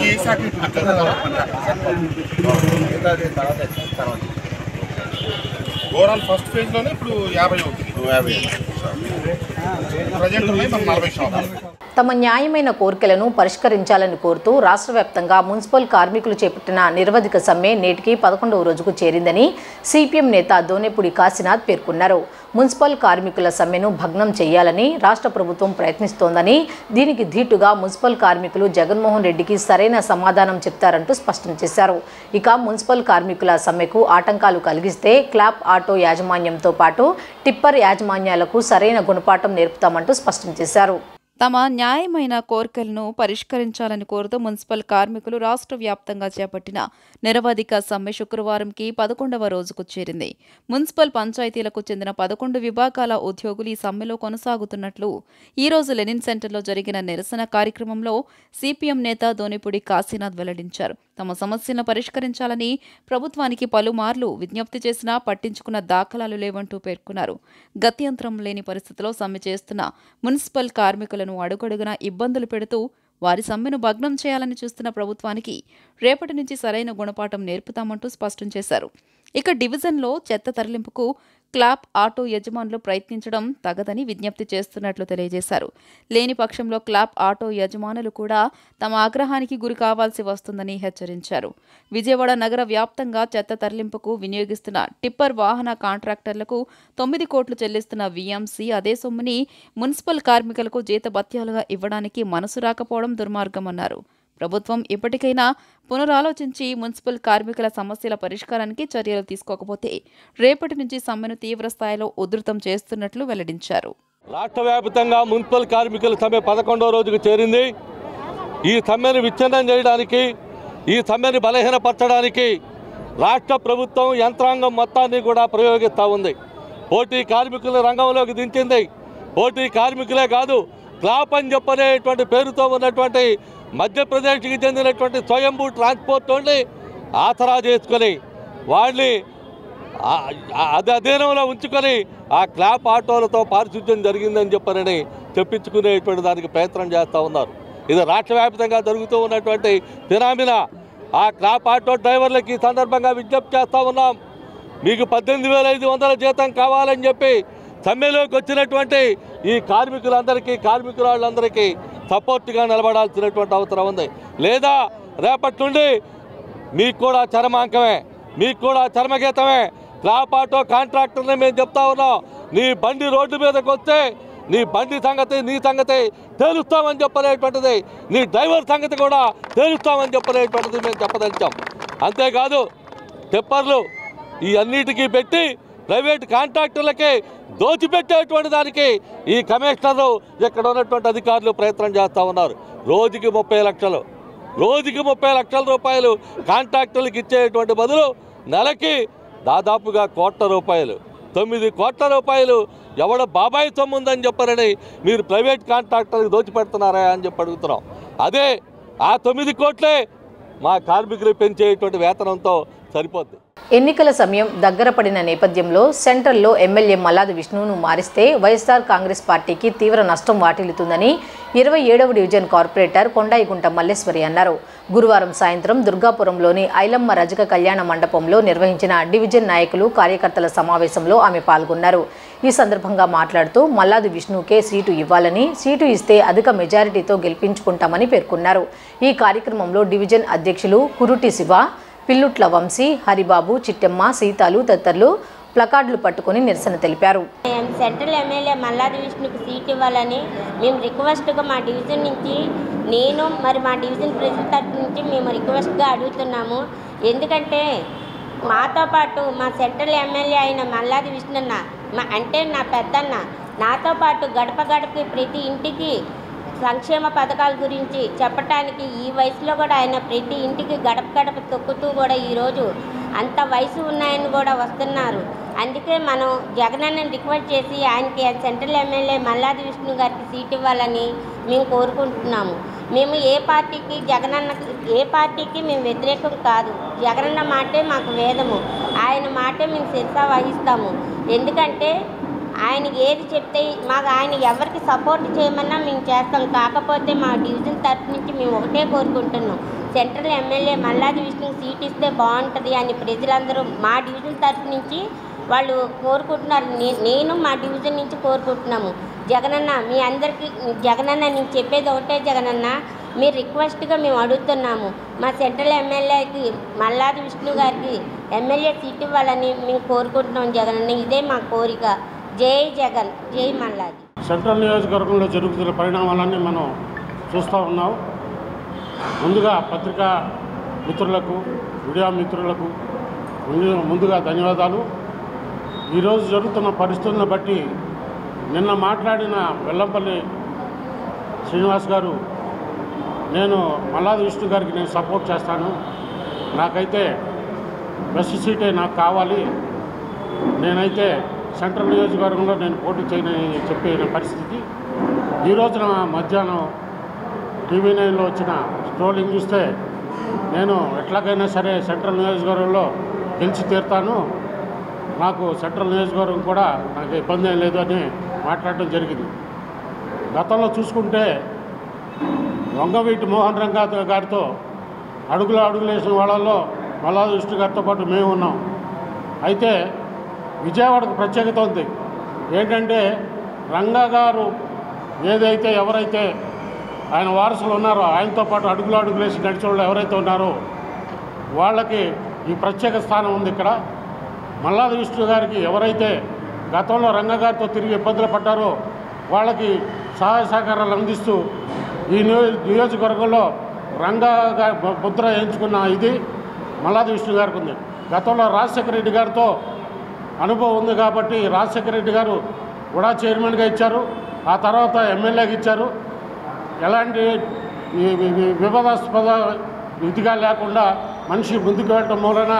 ఏ శాఖ ఓవరాల్ ఫస్ట్ ఫేజ్ లోనే ఇప్పుడు 50 అవుతుంది. ప్రజెంట్ ఉన్నాయి మన 40 షాపులు. తమ న్యాయమైన కోరికలను పరిష్కరించాలని కోరుతూ రాష్ట్ర వ్యాప్తంగా మున్సిపల్ కార్మికులు చేపట్టిన నిరవధిక సమ్మె నేటికి 11వ రోజుకు చేరిందని సిపిఎం నేత దోనేపూడి కాశీనాథ్ పేర్కొన్నారు. మున్సిపల్ కార్మికుల సమ్మెను భగ్నం చేయాలని రాష్ట్ర ప్రభుత్వం ప్రయత్నిస్తోందని, దీనికి ధీటుగా మున్సిపల్ కార్మికులు జగన్మోహన్ రెడ్డికి సరైన సమాధానం చెప్తారంటూ స్పష్టం చేశారు. ఇక మున్సిపల్ కార్మికుల సమ్మెకు ఆటంకాలు కలిగిస్తే క్లాప్ ఆటో యాజమాన్యంతో పాటు టిప్పర్ యాజమాన్యాలకు సరైన గుణపాఠం నేర్పుతామంటూ స్పష్టం చేశారు. తమ న్యాయమైన కోరికలను పరిష్కరించాలని కోరుతూ మున్సిపల్ కార్మికులు రాష్ట్ర వ్యాప్తంగా చేపట్టిన నిరవధిక సమ్మె శుక్రవారంకి 11వ రోజుకు చేరింది. మున్సిపల్ పంచాయతీలకు చెందిన 11 విభాగాల ఉద్యోగులు ఈ సమ్మెలో కొనసాగుతున్నట్లు ఈ రోజు లెనిన్ సెంటర్లో జరిగిన నిరసన కార్యక్రమంలో సిపిఎం నేత దోనేపూడి కాశీనాథ్ వెల్లడించారు. తమ సమస్యలను పరిష్కరించాలని ప్రభుత్వానికి పలుమార్లు విజ్ఞప్తి చేసినా పట్టించుకున్న దాఖలాలు లేవంటూ పేర్కొన్నారు. గత్యంతరం లేని పరిస్థితిలో సమ్మె చేస్తున్న మున్సిపల్ కార్మికులను అడుగడుగునా ఇబ్బందులు పెడుతూ వారి సమ్మెను భగ్నం చేయాలని చూస్తున్న ప్రభుత్వానికి రేపటి నుంచి సరైన గుణపాఠం నేర్పుతామంటూ స్పష్టం చేశారు. ఇక డివిజన్లో చెత్త తరలింపుకు క్లాప్ ఆటో యజమానులు ప్రయత్నించడం తగదని విజ్ఞప్తి చేస్తున్నట్లు తెలియజేశారు. లేని పక్షంలో క్లాప్ ఆటో యజమానులు కూడా తమ ఆగ్రహానికి గురి కావాల్సి వస్తుందని హెచ్చరించారు. విజయవాడ నగర వ్యాప్తంగా చెత్త తరలింపుకు వినియోగిస్తున్న టిప్పర్ వాహన కాంట్రాక్టర్లకు 9 కోట్లు చెల్లిస్తున్న వీఎంసీ అదే సొమ్ముని మున్సిపల్ కార్మికులకు జీతభత్యాలుగా ఇవ్వడానికి మనసు రాకపోవడం దుర్మార్గమన్నారు. ప్రభుత్వం ఇప్పటికైనా పునరాలోచించి మున్సిపల్ కార్మికుల సమస్యల పరిష్కారానికి చర్యలు తీసుకోకపోతే రేపటి నుంచి సమ్మెను తీవ్ర స్థాయిలో ఉధృతం చేస్తున్నట్లు వెల్లడించారు. రాష్ట్ర వ్యాప్తంగా మున్సిపల్ కార్మికుల సమ్మె 11వ రోజుకు చేరింది. ఈ సమ్మెను విచ్ఛిన్నం చేయడానికి, ఈ సమ్మెను బలహీనపరచడానికి రాష్ట్ర ప్రభుత్వం యంత్రాంగం మొత్తాన్ని కూడా ప్రయోగిస్తూ ఉంది. పోటీ కార్మికుల రంగంలోకి దించింది. పోటీ కార్మికులే కాదు, క్లాప్ అని చెప్పనేటువంటి పేరుతో ఉన్నటువంటి మధ్యప్రదేశ్కి చెందినటువంటి స్వయంభూ ట్రాన్స్పోర్ట్ వాళ్ళని ఆసరా చేసుకొని వాళ్ళని అధీనంలో ఉంచుకొని ఆ క్లాప్ ఆటోలతో పారిశుద్ధ్యం జరిగిందని చెప్పనని తెప్పించుకునేటువంటి దానికి ప్రయత్నం చేస్తూ ఉన్నారు. ఇది రాష్ట్ర వ్యాప్తంగా జరుగుతూ ఉన్నటువంటి ఫినామినా. ఆ క్లాప్ ఆటో డ్రైవర్లకి ఈ సందర్భంగా విజ్ఞప్తి చేస్తూ ఉన్నాం. మీకు 18,500 జీతం కావాలని చెప్పి సమ్మెలోకి వచ్చినటువంటి ఈ కార్మికులందరికీ సపోర్ట్గా నిలబడాల్సినటువంటి అవసరం ఉంది. లేదా రేపటి నుండి మీకు కూడా చరమాంకమే, మీకు కూడా చర్మగీతమే. క్లాప్ ఆటో కాంట్రాక్టర్ని మేము చెప్తా ఉన్నాం, నీ బండి రోడ్డు మీదకి వస్తే నీ బండి సంగతి నీ సంగతి తేలుస్తామని చెప్పనేటువంటిది, నీ డ్రైవర్ సంగతి కూడా తేలుస్తామని చెప్పనేటువంటిది మేము చెప్పదలిచాం. అంతేకాదు టిప్పర్లు ఈ అన్నిటికీ పెట్టి ప్రైవేట్ కాంట్రాక్టర్లకి దోచిపెట్టేటువంటి దానికి ఈ కమిషనరు ఇక్కడ ఉన్నటువంటి అధికారులు ప్రయత్నం చేస్తూ ఉన్నారు. రోజుకి 30 లక్షలు రూపాయలు కాంట్రాక్టర్లకు ఇచ్చేటువంటి బదులు నెలకి దాదాపుగా 1 కోట్ల రూపాయలు, 9 కోట్ల రూపాయలు ఎవడ బాబాయ్ సొమ్ము ఉందని చెప్పారని మీరు ప్రైవేట్ కాంట్రాక్టర్కి దోచిపెడుతున్నారా అని చెప్పి అడుగుతున్నాం. అదే ఆ 9 కోట్లే మా కార్మికులు పెంచేటువంటి వేతనంతో సరిపోద్ది. ఎన్నికల సమయం దగ్గర పడిన నేపథ్యంలో సెంట్రల్లో ఎమ్మెల్యే మల్లాది విష్ణును మారిస్తే వైఎస్ఆర్ కాంగ్రెస్ పార్టీకి తీవ్ర నష్టం వాటిల్లుతుందని 27వ డివిజన్ కార్పొరేటర్ కొండాయిగుంట మల్లేశ్వరి అన్నారు. గురువారం సాయంత్రం దుర్గాపురంలోని ఐలమ్మ రజక కళ్యాణ మండపంలో నిర్వహించిన డివిజన్ నాయకులు కార్యకర్తల సమావేశంలో ఆమె పాల్గొన్నారు. ఈ సందర్భంగా మాట్లాడుతూ మల్లాది విష్ణుకే సీటు ఇవ్వాలని, సీటు ఇస్తే అధిక మెజారిటీతో గెలిపించుకుంటామని పేర్కొన్నారు. ఈ కార్యక్రమంలో డివిజన్ అధ్యక్షులు కురుటి శివ, పిల్లుట్ల వంశీ, హరిబాబు, చిట్టెమ్మ, సీతాలు తదితరులు ప్లకార్డులు పట్టుకుని నిరసన తెలిపారు. సెంట్రల్ ఎమ్మెల్యే మల్లాది విష్ణుకు సీట్ ఇవ్వాలని మేము రిక్వెస్ట్గా మా డివిజన్ నుంచి మా డివిజన్ ప్రజల తరఫు నుంచి మేము రిక్వెస్ట్గా అడుగుతున్నాము. ఎందుకంటే మాతో పాటు మా సెంట్రల్ ఎమ్మెల్యే అయిన మల్లాది విష్ణున్న అంటే నా పెద్దన్న, నాతో పాటు గడప గడపకి ప్రతి ఇంటికి సంక్షేమ పథకాల గురించి చెప్పటానికి ఈ వయసులో కూడా ఆయన ప్రతి ఇంటికి గడప గడప తొక్కుతూ కూడా ఈరోజు అంత వయసు ఉన్నాయని కూడా వస్తున్నారు. అందుకే మనం జగనన్నని రిక్వెస్ట్ చేసి ఆయనకి సెంట్రల్ ఎమ్మెల్యే మల్లాది విష్ణు గారికి సీట్ ఇవ్వాలని మేము కోరుకుంటున్నాము. మేము ఏ పార్టీకి మేము వ్యతిరేకం కాదు. జగనన్న మాటే మాకు వేదము, ఆయన మాటే మేము శిరసా వహిస్తాము. ఎందుకంటే ఆయన ఏది చెప్తే ఆయన ఎవరికి సపోర్ట్ చేయమన్నా మేము చేస్తాం. కాకపోతే మా డివిజన్ తరఫు నుంచి మేము ఒకటే కోరుకుంటున్నాం, సెంట్రల్ ఎమ్మెల్యే మల్లాది విష్ణుకి సీట్ ఇస్తే బాగుంటుంది అని ప్రజలందరూ మా డివిజన్ తరఫు నుంచి వాళ్ళు కోరుకుంటున్నారు. నేను మా డివిజన్ నుంచి కోరుకుంటున్నాము. జగనన్న మీ అందరికీ జగనన్న నేను చెప్పేది ఒకటే, జగనన్న మీరు రిక్వెస్ట్గా మేము అడుగుతున్నాము, మా సెంట్రల్ ఎమ్మెల్యేకి మల్లాది విష్ణు గారికి ఎమ్మెల్యే సీట్ ఇవ్వాలని మేము కోరుకుంటున్నాం. జగనన్న ఇదే మా కోరిక. జై జగన్, జై మల్లాది. సెంట్రల్ నియోజకవర్గంలో జరుగుతున్న పరిణామాలన్నీ మనం చూస్తూ ఉన్నాం. ముందుగా పత్రికా మిత్రులకు, మీడియా మిత్రులకు ముందుగా ధన్యవాదాలు. ఈరోజు జరుగుతున్న పరిస్థితులను బట్టి నిన్న మాట్లాడిన వెల్లంపల్లి శ్రీనివాస్ గారు, నేను మల్లాది విష్ణు గారికి నేను సపోర్ట్ చేస్తాను, నాకైతే బెస్ట్ సీటే నాకు కావాలి, నేనైతే సెంట్రల్ నియోజకవర్గంలో నేను పోటీ చేయనని చెప్పిన పరిస్థితి. ఈ రోజున మధ్యాహ్నం TV9లో వచ్చిన స్ట్రోలింగ్ చూస్తే నేను ఎట్లాగైనా సరే సెంట్రల్ నియోజకవర్గంలో గెలిచి తీరుతాను, నాకు సెంట్రల్ నియోజకవర్గం కూడా నాకు ఇబ్బంది ఏం లేదు అని మాట్లాడడం జరిగింది. గతంలో చూసుకుంటే వంగవీటి మోహన్ రంగా గారితో అడుగులు వేసిన వాళ్ళల్లో మల్లాది విష్ణు గారితో పాటు మేము ఉన్నాం. అయితే విజయవాడకు ప్రత్యేకత ఉంది. ఏంటంటే రంగా గారు ఎవరైతే ఆయన వారసులు ఉన్నారో, ఆయనతో పాటు అడుగులు వేసి నడిచే వాళ్ళు ఎవరైతే ఉన్నారో వాళ్ళకి ఈ ప్రత్యేక స్థానం ఉంది. ఇక్కడ మల్లాది విష్ణు గారికి ఎవరైతే గతంలో రంగా గారితో తిరిగి ఇబ్బందులు పడ్డారో వాళ్ళకి సహాయ సహకారాలు అందిస్తూ ఈ నియోజకవర్గంలో రంగా ముద్ర వేయించుకున్న ఇది మల్లాది విష్ణు గారికి ఉంది. గతంలో రాజశేఖర రెడ్డి గారితో అనుభవం ఉంది కాబట్టి రాజశేఖర రెడ్డి గారు కూడా చైర్మన్గా ఇచ్చారు, ఆ తర్వాత ఎమ్మెల్యేగా ఇచ్చారు. ఎలాంటి వివాదాస్పద ఇదిగా లేకుండా మనిషి ముందుకు వెళ్ళడం మూలన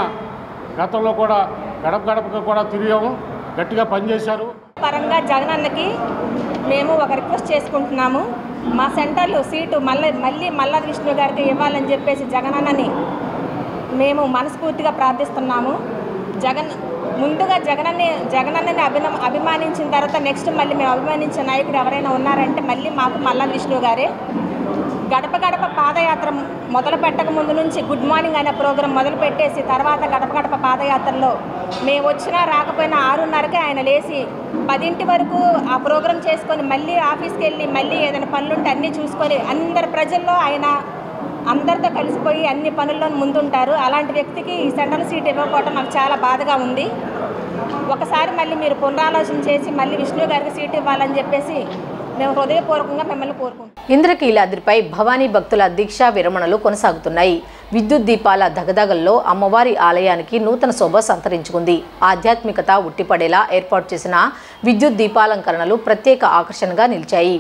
గతంలో కూడా గడపకు కూడా తిరిగాము, గట్టిగా పనిచేశారు. పరంగా జగనన్నకి మేము ఒక రిక్వెస్ట్ చేసుకుంటున్నాము. మా సెంటర్లో సీటు మళ్ళీ మల్లాది విష్ణు గారికి ఇవ్వాలని చెప్పేసి జగనన్నని మేము మనస్ఫూర్తిగా ప్రార్థిస్తున్నాము. ముందుగా జగనన్నని అభిమానించిన తర్వాత నెక్స్ట్ మళ్ళీ మేము అభిమానించే నాయకుడు ఎవరైనా ఉన్నారంటే మళ్ళీ మాకు మల్లాది విష్ణు గారే. గడప గడప పాదయాత్ర మొదలు పెట్టక ముందు నుంచి గుడ్ మార్నింగ్ అనే ప్రోగ్రాం మొదలు పెట్టేసి తర్వాత గడప గడప పాదయాత్రలో మేము వచ్చినా రాకపోయినా 6:30కే ఆయన లేచి 10 వరకు ఆ ప్రోగ్రాం చేసుకొని మళ్ళీ ఆఫీస్కి వెళ్ళి మళ్ళీ ఏదైనా పనులుంటే అన్నీ చూసుకొని అందరి ప్రజల్లో ఆయన అందరితో కలిసిపోయి అన్ని పనుల్లో ముందుంటారు. అలాంటి వ్యక్తికి ఈ సెంట్రల్ సీట్ ఇవ్వకపోవడం నాకు చాలా బాధగా ఉంది. ఒకసారి మళ్ళీ మీరు పునరాలోచన చేసి మళ్ళీ విష్ణు గారికి సీట్ ఇవ్వాలని చెప్పేసి మేము హృదయపూర్వకంగా మిమ్మల్ని కోరుకుంటున్నాం. ఇంద్రకీలాద్రిపై భవానీ భక్తుల దీక్షా విరమణలు కొనసాగుతున్నాయి. విద్యుత్ దీపాల దగదగల్లో అమ్మవారి ఆలయానికి నూతన శోభ సంతరించుకుంది. ఆధ్యాత్మికత ఉట్టిపడేలా ఏర్పాటు చేసిన విద్యుత్ దీపాలంకరణలు ప్రత్యేక ఆకర్షణగా నిలిచాయి.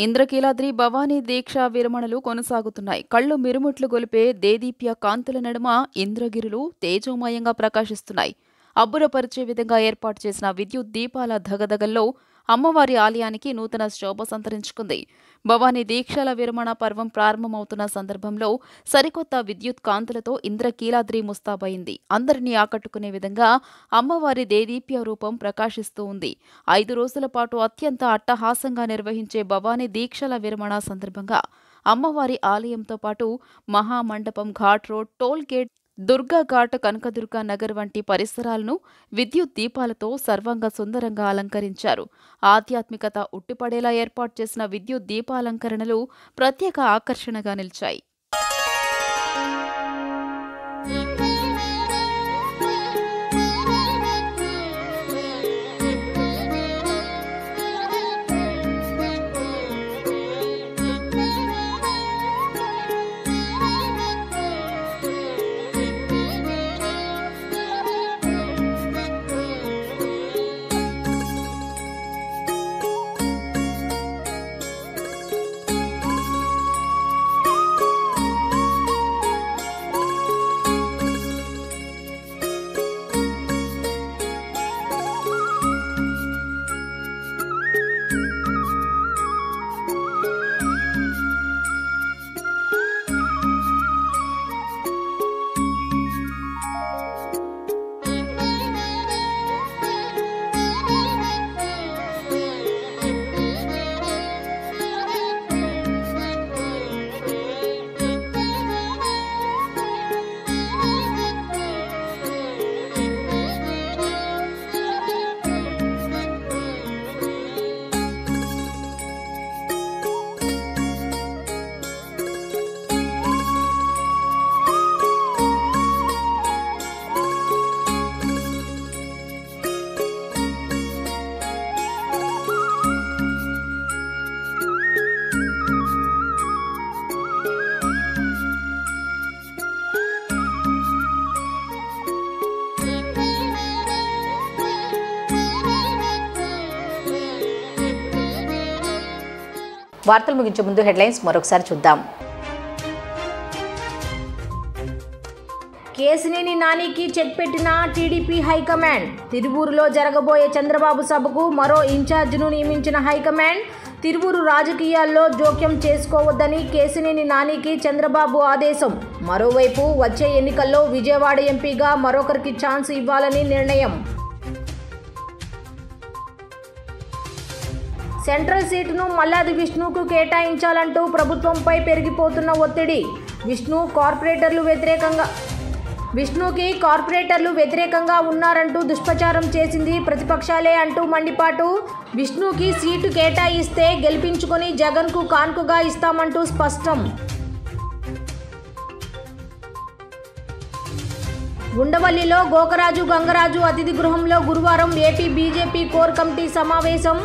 ఇంద్రకీలాద్రి భవానీ దీక్షా విరమణలు కొనసాగుతున్నాయి. కళ్ళు మిరుముట్లు గొలిపే దేదీప్య కాంతుల నడుమ ఇంద్రగిరులు తేజోమయంగా ప్రకాశిస్తున్నాయి. అబ్బురపరిచే విధంగా ఏర్పాటు చేసిన విద్యుత్ దీపాల ధగధగల్లో అమ్మవారి ఆలయానికి నూతన శోభ సంతరించుకుంది. భవానీ దీక్షల విరమణ పర్వం ప్రారంభమవుతున్న సందర్భంలో సరికొత్త విద్యుత్ కాంతులతో ఇంద్రకీలాద్రి ముస్తాబైంది. అందరినీ ఆకట్టుకునే విధంగా అమ్మవారి దేదీప్య రూపం ప్రకాశిస్తూ ఉంది. 5 రోజుల పాటు అత్యంత అట్టహాసంగా నిర్వహించే భవానీ దీక్షల విరమణ సందర్భంగా అమ్మవారి ఆలయంతో పాటు మహామండపం, ghat road, toll gate, Durga ghat, Kanakadurga Nagar వంటి పరిసరాలను విద్యుత్ దీపాలతో సర్వంగ సుందరంగా అలంకరించారు. ఆధ్యాత్మికత ఉట్టిపడేలా ఏర్పాటు చేసిన విద్యుత్ దీపాలంకరణలు ప్రత్యేక ఆకర్షణగా నిలిచాయి. వార్తలు ముగించే ముందు హెడ్లైన్స్ మరొకసారి చూద్దాం. కేసినేని నానికి చెక్ పెట్టిన టీడీపీ హైకమాండ్. తిరువూరులో జరగబోయే చంద్రబాబు సభకు మరో ఇన్ఛార్జిను నియమించిన హైకమాండ్. తిరువూరు రాజకీయాల్లో జోక్యం చేసుకోవద్దని కేసినేని నానికి చంద్రబాబు ఆదేశం. మరోవైపు వచ్చే ఎన్నికల్లో విజయవాడ ఎంపీగా మరొకరికి ఛాన్స్ ఇవ్వాలని నిర్ణయం. సెంట్రల్ సీటును మల్లాది విష్ణుకు కేటాయించాలంటూ ప్రభుత్వంపై పెరిగిపోతున్న ఒత్తిడి. విష్ణుకి కార్పొరేటర్లు వ్యతిరేకంగా ఉన్నారంటూ దుష్ప్రచారం చేసింది ప్రతిపక్షాలే అంటూ మండిపాటు. విష్ణుకి సీటు కేటాయిస్తే గెలిపించుకొని జగన్కు కాన్కుగా ఇస్తామంటూ స్పష్టం. ఉండవల్లిలో గోకరాజు గంగరాజు అతిథి గృహంలో గురువారం ఏపీ బీజేపీ కోర్ కమిటీ సమావేశం.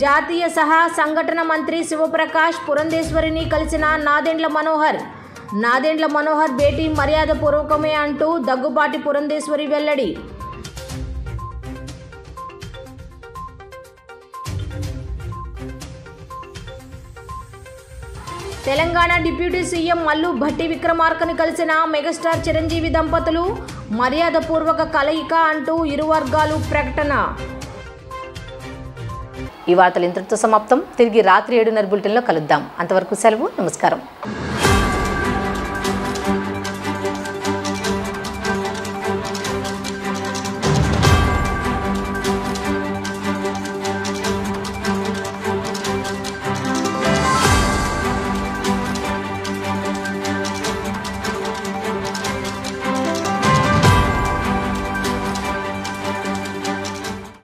జాతీయ సహా సంఘటన మంత్రి శివప్రకాష్ పురంధేశ్వరిని కలిసిన నాదెండ్ల మనోహర్ భేటీ మర్యాదపూర్వకమే అంటూ దగ్గుబాటి పురంధేశ్వరి వెల్లడి. తెలంగాణ డిప్యూటీ సీఎం మల్లు భట్టి విక్రమార్కని కలిసిన మెగాస్టార్ చిరంజీవి దంపతులు. మర్యాదపూర్వక కలయిక అంటూ ఇరు వర్గాలు ప్రకటన. ఈ వార్తలు ఇంతటితో సమాప్తం. తిరిగి రాత్రి 7:30 బులెటిన్లో కలుద్దాం. అంతవరకు సెలవు. నమస్కారం.